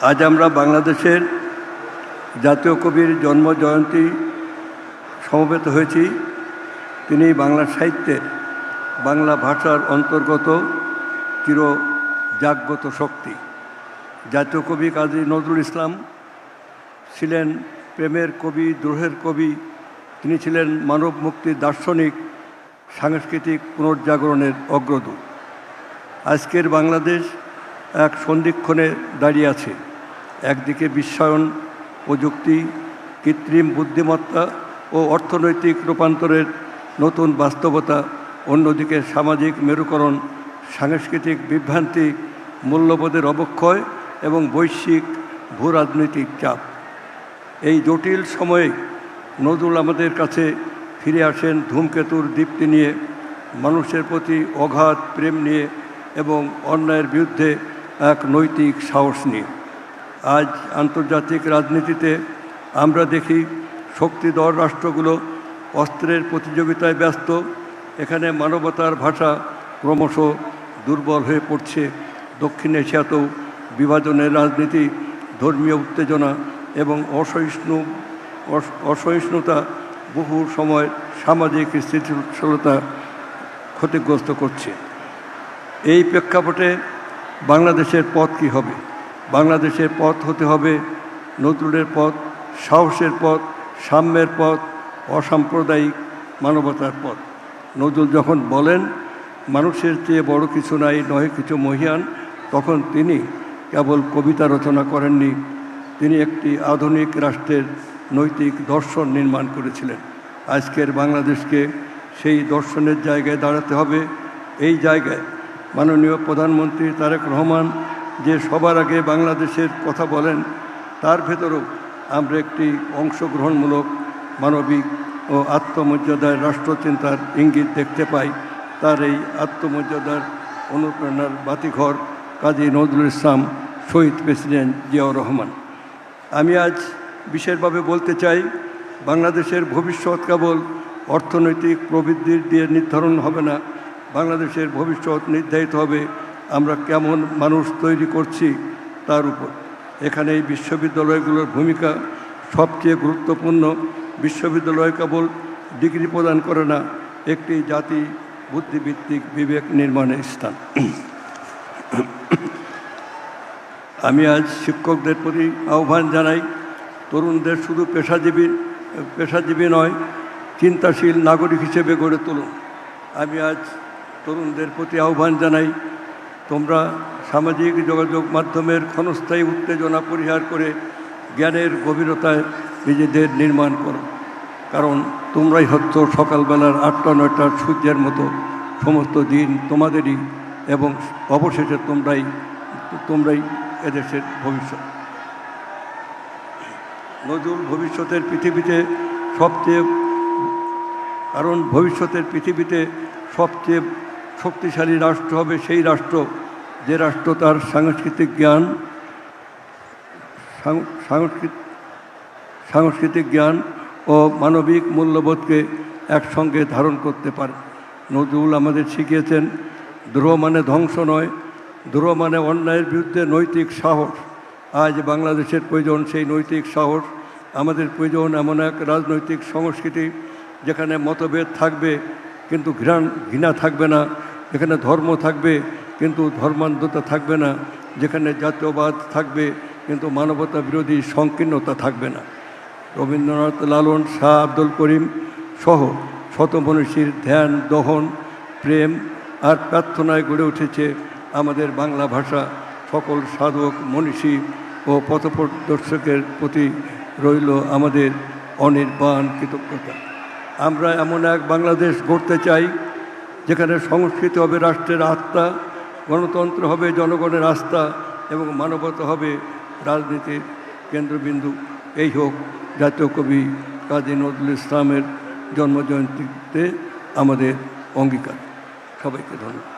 আজ আমরা বাংলাদেশের জাতীয় কবির জন্মজয়ন্তী সমবেত হয়েছি। তিনি বাংলা সাহিত্যের, বাংলা ভাষার অন্তর্গত চির জাগ্রত শক্তি। জাতীয় কবি কাজী নজরুল ইসলাম ছিলেন প্রেমের কবি, দ্রোহের কবি। তিনি ছিলেন মানব মুক্তির দার্শনিক, সাংস্কৃতিক পুনর্জাগরণের অগ্রদূত। আজকের বাংলাদেশ এক সন্ধিক্ষণে দাঁড়িয়ে আছে। একদিকে বিশ্বায়ন, প্রযুক্তি, কৃত্রিম বুদ্ধিমত্তা ও অর্থনৈতিক রূপান্তরের নতুন বাস্তবতা, অন্যদিকে সামাজিক মেরুকরণ, সাংস্কৃতিক বিভ্রান্তি, মূল্যবোধের অবক্ষয় এবং বৈশ্বিক ভূরাজনৈতিক চাপ। এই জটিল সময়ে নজরুল আমাদের কাছে ফিরে আসেন ধূমকেতুর দীপ্তি নিয়ে, মানুষের প্রতি অগাধ প্রেম নিয়ে এবং অন্যায়ের বিরুদ্ধে এক নৈতিক সাহস নিয়ে। আজ আন্তর্জাতিক রাজনীতিতে আমরা দেখি শক্তিধর রাষ্ট্রগুলো অস্ত্রের প্রতিযোগিতায় ব্যস্ত। এখানে মানবতার ভাষা ক্রমশ দুর্বল হয়ে পড়ছে। দক্ষিণ এশিয়াতেও বিভাজনের রাজনীতি, ধর্মীয় উত্তেজনা এবং অসহিষ্ণুতা বহু সময় সামাজিক স্থিতিশীলতা ক্ষতিগ্রস্ত করছে। এই প্রেক্ষাপটে বাংলাদেশের পথ কী হবে? বাংলাদেশের পথ হতে হবে নজরুলের পথ, সাহসের পথ, সাম্যের পথ, অসাম্প্রদায়িক মানবতার পথ। নজরুল যখন বলেন মানুষের চেয়ে বড় কিছু নাই, নহে কিছু মহিয়ান, তখন তিনি কেবল কবিতা রচনা করেননি, তিনি একটি আধুনিক রাষ্ট্রের নৈতিক দর্শন নির্মাণ করেছিলেন। আজকের বাংলাদেশকে সেই দর্শনের জায়গায় দাঁড়াতে হবে। এই জায়গায় মাননীয় প্রধানমন্ত্রী তারেক রহমান যে সবার আগে বাংলাদেশের কথা বলেন, তার ভেতরেও আমরা একটি অংশগ্রহণমূলক, মানবিক ও আত্মমর্যাদার রাষ্ট্রচিন্তার ইঙ্গিত দেখতে পাই। তার এই আত্মমর্যাদার অনুপ্রেরণার বাতিঘর কাজী নজরুল ইসলাম, শহীদ প্রেসিডেন্ট জিয়াউর রহমান। আমি আজ বিশেষভাবে বলতে চাই, বাংলাদেশের ভবিষ্যৎ কেবল অর্থনৈতিক প্রবৃদ্ধির দিয়ে নির্ধারণ হবে না। বাংলাদেশের ভবিষ্যৎ নির্ধারিত হবে আমরা কেমন মানুষ তৈরি করছি তার উপর। এখানে এই বিশ্ববিদ্যালয়গুলোর ভূমিকা সবচেয়ে গুরুত্বপূর্ণ। বিশ্ববিদ্যালয় কেবল ডিগ্রি প্রদান করে না, একটি জাতি বুদ্ধিভিত্তিক বিবেক নির্মাণের স্থান। আমি আজ শিক্ষকদের প্রতি আহ্বান জানাই, তরুণদের শুধু পেশাজীবী নয়, চিন্তাশীল নাগরিক হিসেবে গড়ে তুলুন। আমি আজ তরুণদের প্রতি আহ্বান জানাই, তোমরা সামাজিক যোগাযোগ মাধ্যমের ক্ষণস্থায়ী উত্তেজনা পরিহার করে জ্ঞানের গভীরতায় নিজেদের নির্মাণ করো। কারণ তোমরাই হচ্ছ সকালবেলার ৮টা-৯টার সূর্যের মতো। সমস্ত দিন তোমাদেরই, এবং অবশেষে তোমরাই এদেশের ভবিষ্যৎ। নজরুল ভবিষ্যতের পৃথিবীতে সবচেয়ে শক্তিশালী রাষ্ট্র হবে সেই রাষ্ট্র, যে রাষ্ট্র তার সাংস্কৃতিক জ্ঞান ও মানবিক মূল্যবোধকে একসঙ্গে ধারণ করতে পারে। নজরুল আমাদের শিখিয়েছেন, দ্রোহ মানে ধ্বংস নয়, দ্রোহ মানে অন্যায়ের বিরুদ্ধে নৈতিক সাহস। আজ বাংলাদেশের প্রয়োজন সেই নৈতিক সাহস। আমাদের প্রয়োজন এমন এক রাজনৈতিক সংস্কৃতি যেখানে মতভেদ থাকবে কিন্তু ঘৃণা থাকবে না, যেখানে ধর্ম থাকবে কিন্তু ধর্মান্ধতা থাকবে না, যেখানে জাতীয়বাদ থাকবে কিন্তু মানবতা বিরোধী সংকীর্ণতা থাকবে না। রবীন্দ্রনাথ, লালন, শাহ আব্দুল করিম সহ শত মনীষীর ধ্যান, দহন, প্রেম আর প্রার্থনায় গড়ে উঠেছে আমাদের বাংলা ভাষা। সকল সাধক, মনীষী ও পথপ্রদর্শকের প্রতি রইল আমাদের অনির্বাণ কৃতজ্ঞতা। আমরা এমন এক বাংলাদেশ গড়তে চাই যেখানে সংস্কৃতি হবে রাষ্ট্রের আত্মা, গণতন্ত্র হবে জনগণের আস্থা এবং মানবতা হবে রাজনীতির কেন্দ্রবিন্দু। এই হোক জাতীয় কবি কাজী নজরুল ইসলামের জন্মজয়ন্তীতে আমাদের অঙ্গীকার। সবাইকে ধন্যবাদ।